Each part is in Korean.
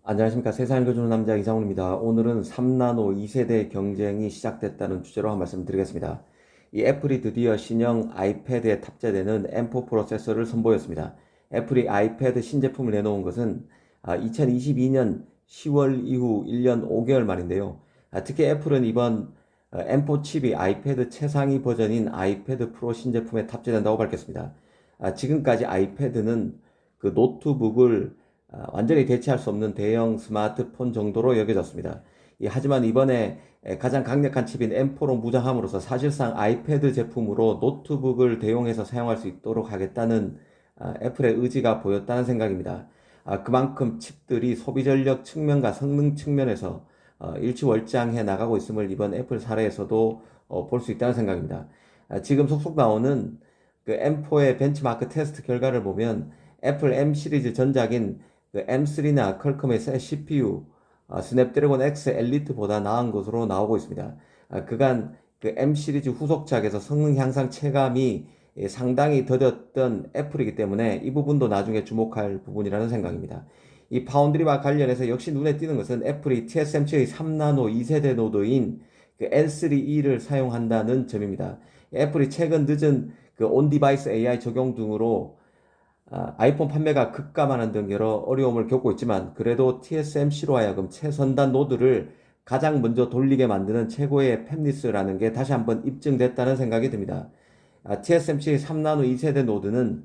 안녕하십니까. 세상을 읽어주는 남자 이상훈입니다. 오늘은 3나노 2세대 경쟁이 시작됐다는 주제로 한 말씀 드리겠습니다. 이 애플이 드디어 신형 아이패드에 탑재되는 M4 프로세서를 선보였습니다. 애플이 아이패드 신제품을 내놓은 것은 2022년 10월 이후 1년 5개월 만인데요. 특히 애플은 이번 M4 칩이 아이패드 최상위 버전인 아이패드 프로 신제품에 탑재된다고 밝혔습니다. 지금까지 아이패드는 그 노트북을 완전히 대체할 수 없는 대형 스마트폰 정도로 여겨졌습니다. 하지만 이번에 가장 강력한 칩인 M4로 무장함으로써 사실상 아이패드 제품으로 노트북을 대용해서 사용할 수 있도록 하겠다는 애플의 의지가 보였다는 생각입니다. 그만큼 칩들이 소비 전력 측면과 성능 측면에서 일취월장해 나가고 있음을 이번 애플 사례에서도 볼 수 있다는 생각입니다. 지금 속속 나오는 그 M4의 벤치마크 테스트 결과를 보면 애플 M 시리즈 전작인 그 M3나 퀄컴의 새 CPU, 스냅드래곤 X 엘리트보다 나은 것으로 나오고 있습니다. 그간 그 M 시리즈 후속작에서 성능 향상 체감이 상당히 더뎠던 애플이기 때문에 이 부분도 나중에 주목할 부분이라는 생각입니다. 이 파운드리와 관련해서 역시 눈에 띄는 것은 애플이 TSMC의 3나노 2세대 노드인 그 N3E를 사용한다는 점입니다. 애플이 최근 늦은 그 온디바이스 AI 적용 등으로 아이폰 판매가 급감하는 등 여러 어려움을 겪고 있지만 그래도 TSMC로 하여금 최선단 노드를 가장 먼저 돌리게 만드는 최고의 팹리스라는 게 다시 한번 입증됐다는 생각이 듭니다. TSMC 3나노 2세대 노드는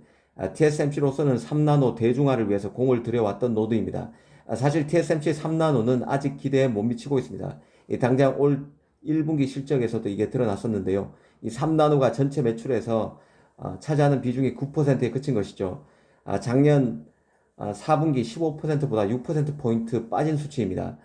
TSMC로서는 3나노 대중화를 위해서 공을 들여왔던 노드입니다. 사실 TSMC 3나노는 아직 기대에 못 미치고 있습니다. 당장 올 1분기 실적에서도 이게 드러났었는데요. 이 3나노가 전체 매출에서 차지하는 비중이 9%에 그친 것이죠. 작년 4분기 15%보다 6%포인트 빠진 수치입니다.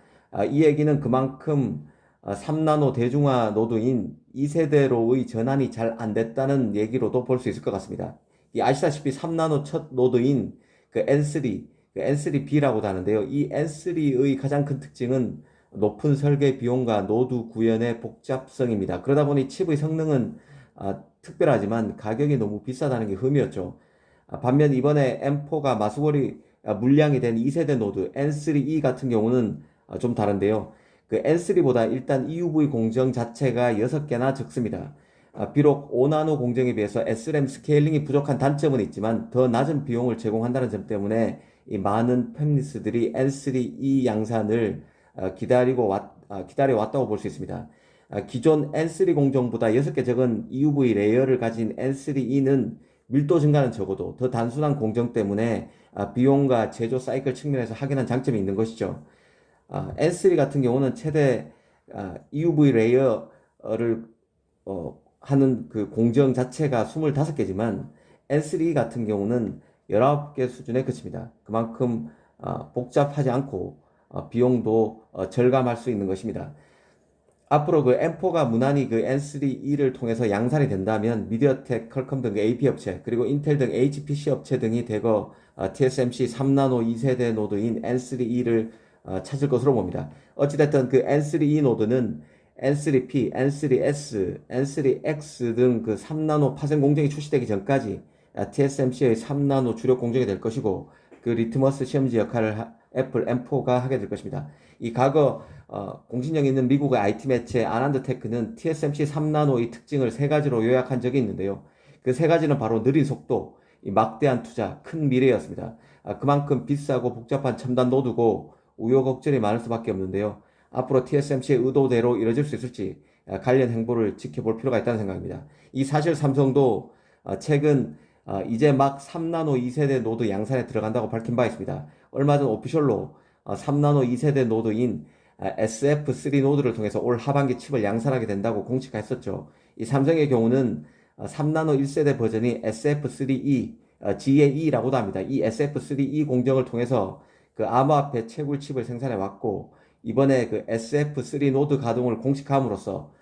이 얘기는 그만큼 3나노 대중화 노드인 2세대로의 전환이 잘 안 됐다는 얘기로도 볼 수 있을 것 같습니다. 아시다시피 3나노 첫 노드인 그 N3, 그 N3B라고도 하는데요. 이 N3의 가장 큰 특징은 높은 설계 비용과 노드 구현의 복잡성입니다. 그러다 보니 칩의 성능은 특별하지만 가격이 너무 비싸다는 게 흠이었죠. 반면 이번에 M4가 마수거리 물량이 된 2세대 노드 N3E 같은 경우는 좀 다른데요. 그 N3보다 일단 EUV 공정 자체가 6개나 적습니다. 비록 5나노 공정에 비해서 SRAM 스케일링이 부족한 단점은 있지만 더 낮은 비용을 제공한다는 점 때문에 이 많은 팹리스들이 N3E 양산을 기다려왔다고 볼 수 있습니다. 기존 N3 공정보다 6개 적은 EUV 레이어를 가진 N3E는 밀도 증가는 적어도 더 단순한 공정 때문에 비용과 제조 사이클 측면에서 확연한 장점이 있는 것이죠. N3 같은 경우는 최대 EUV 레이어를 하는 그 공정 자체가 25개지만 N3 같은 경우는 19개 수준에 그칩니다. 그만큼 복잡하지 않고 비용도 절감할 수 있는 것입니다. 앞으로 그 M4가 무난히 그 N3E를 통해서 양산이 된다면 미디어텍, 퀄컴 등 AP 업체, 그리고 인텔 등 HPC 업체 등이 대거 TSMC 3나노 2세대 노드인 N3E를 찾을 것으로 봅니다. 어찌됐든 그 N3E 노드는 N3P, N3S, N3X 등 그 3나노 파생 공정이 출시되기 전까지 TSMC의 3나노 주력 공정이 될 것이고 그 리트머스 시험지 역할을 애플 M4가 하게 될 것입니다. 이 과거 공신력 있는 미국의 IT 매체 아난드테크는 TSMC 3나노의 특징을 세 가지로 요약한 적이 있는데요. 그 세 가지는 바로 느린 속도, 막대한 투자, 큰 미래였습니다. 그만큼 비싸고 복잡한 첨단 노드고 우여곡절이 많을 수밖에 없는데요. 앞으로 TSMC의 의도대로 이뤄질 수 있을지 관련 행보를 지켜볼 필요가 있다는 생각입니다. 이 사실 삼성도 최근 이제 막 3나노 2세대 노드 양산에 들어간다고 밝힌 바 있습니다. 얼마 전 오피셜로 3나노 2세대 노드인 SF3 노드를 통해서 올 하반기 칩을 양산하게 된다고 공식화했었죠. 이 삼성의 경우는 3나노 1세대 버전이 SF3E, GAE라고도 합니다. 이 SF3E 공정을 통해서 그 암호화폐 채굴 칩을 생산해 왔고 이번에 그 SF3 노드 가동을 공식화함으로써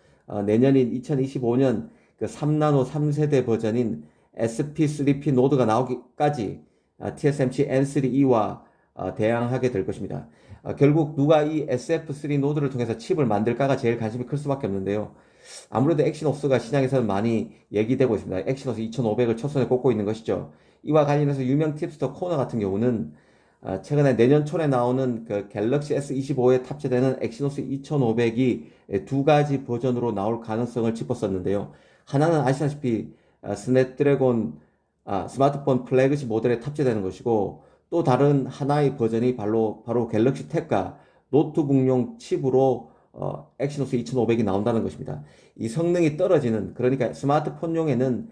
내년인 2025년 그 3나노 3세대 버전인 SP3P 노드가 나오기까지 TSMC N3E와 대항하게 될 것입니다. 결국 누가 이 SF3 노드를 통해서 칩을 만들까가 제일 관심이 클 수밖에 없는데요. 아무래도 엑시노스가 시장에서는 많이 얘기되고 있습니다. 엑시노스 2500을 첫 손에 꼽고 있는 것이죠. 이와 관련해서 유명 팁스터 코너 같은 경우는 최근에 내년 초에 나오는 그 갤럭시 S25에 탑재되는 엑시노스 2500이 두 가지 버전으로 나올 가능성을 짚었었는데요. 하나는 아시다시피 스냅드래곤 스마트폰 플래그십 모델에 탑재되는 것이고, 또 다른 하나의 버전이 바로 갤럭시 탭과 노트북용 칩으로 엑시노스 2500이 나온다는 것입니다. 이 성능이 떨어지는, 그러니까 스마트폰용에는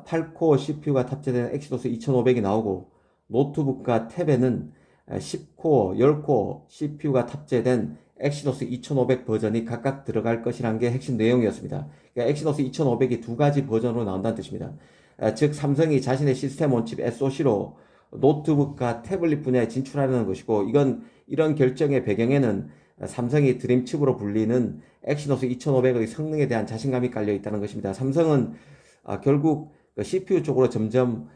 8코어 CPU가 탑재된 엑시노스 2500이 나오고, 노트북과 탭에는 10코어, 10코어 CPU가 탑재된 엑시노스 2500 버전이 각각 들어갈 것이란 게 핵심 내용이었습니다. 그러니까 엑시노스 2500이 두 가지 버전으로 나온다는 뜻입니다. 즉 삼성이 자신의 시스템 온칩 SoC로 노트북과 태블릿 분야에 진출하려는 것이고, 이런 결정의 배경에는 삼성이 드림칩으로 불리는 엑시노스 2500의 성능에 대한 자신감이 깔려 있다는 것입니다. 삼성은 결국 CPU 쪽으로 점점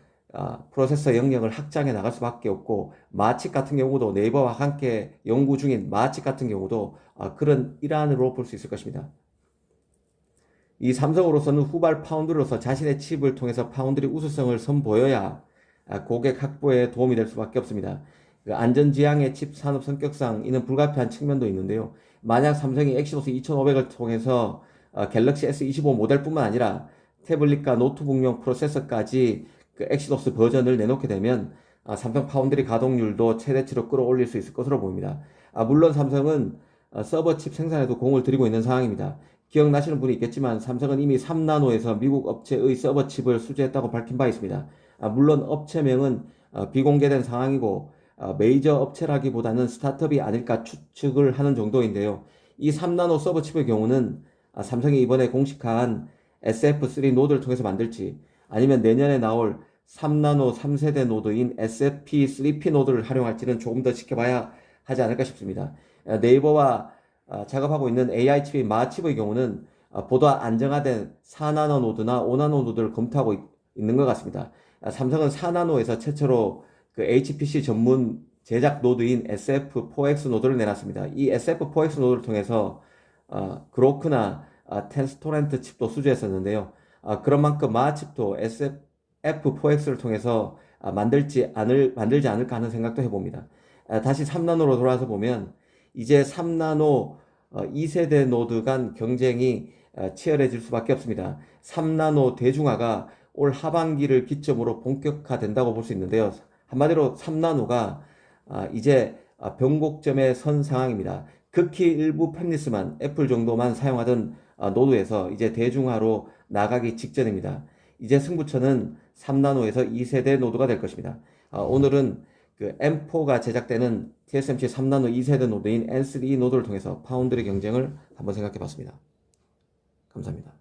프로세서 영역을 확장해 나갈 수밖에 없고, 마칩 같은 경우도 네이버와 함께 연구 중인 마칩 같은 경우도 그런 일환으로 볼 수 있을 것입니다. 이 삼성으로서는 후발 파운드로서 자신의 칩을 통해서 파운드리 우수성을 선보여야 고객 확보에 도움이 될 수밖에 없습니다. 안전지향의 칩 산업 성격상 이는 불가피한 측면도 있는데요. 만약 삼성이 엑시노스 2500을 통해서 갤럭시 S25 모델뿐만 아니라 태블릿과 노트북용 프로세서까지 그 엑시노스 버전을 내놓게 되면 삼성 파운드리 가동률도 최대치로 끌어올릴 수 있을 것으로 보입니다. 물론 삼성은 서버 칩 생산에도 공을 들이고 있는 상황입니다. 기억나시는 분이 있겠지만 삼성은 이미 3나노에서 미국 업체의 서버 칩을 수주했다고 밝힌 바 있습니다. 물론 업체명은 비공개된 상황이고 메이저 업체라기보다는 스타트업이 아닐까 추측을 하는 정도인데요. 이 3나노 서버 칩의 경우는 삼성이 이번에 공식화한 SF3 노드를 통해서 만들지, 아니면 내년에 나올 3나노 3세대 노드인 SF3P 노드를 활용할지는 조금 더 지켜봐야 하지 않을까 싶습니다. 네이버와 작업하고 있는 AI 칩인 마칩의 경우는 보다 안정화된 4나노 노드나 5나노 노드를 검토하고 있는 것 같습니다. 삼성은 4나노에서 최초로 그 HPC 전문 제작 노드인 SF4X 노드를 내놨습니다. 이 SF4X 노드를 통해서 그로크나 텐스토렌트 칩도 수주했었는데요. 그런 만큼 마칩도 SF4X를 통해서 만들지 않을까 하는 생각도 해봅니다. 다시 3나노로 돌아와서 보면 이제 3나노 2세대 노드 간 경쟁이 치열해질 수밖에 없습니다. 3나노 대중화가 올 하반기를 기점으로 본격화된다고 볼 수 있는데요. 한마디로 3나노가 이제 변곡점에 선 상황입니다. 극히 일부 팹리스만, 애플 정도만 사용하던 노드에서 이제 대중화로 나가기 직전입니다. 이제 승부처는 3나노에서 2세대 노드가 될 것입니다. 오늘은 그 M4가 제작되는 TSMC 3나노 2세대 노드인 N3 노드를 통해서 파운드리 경쟁을 한번 생각해 봤습니다. 감사합니다.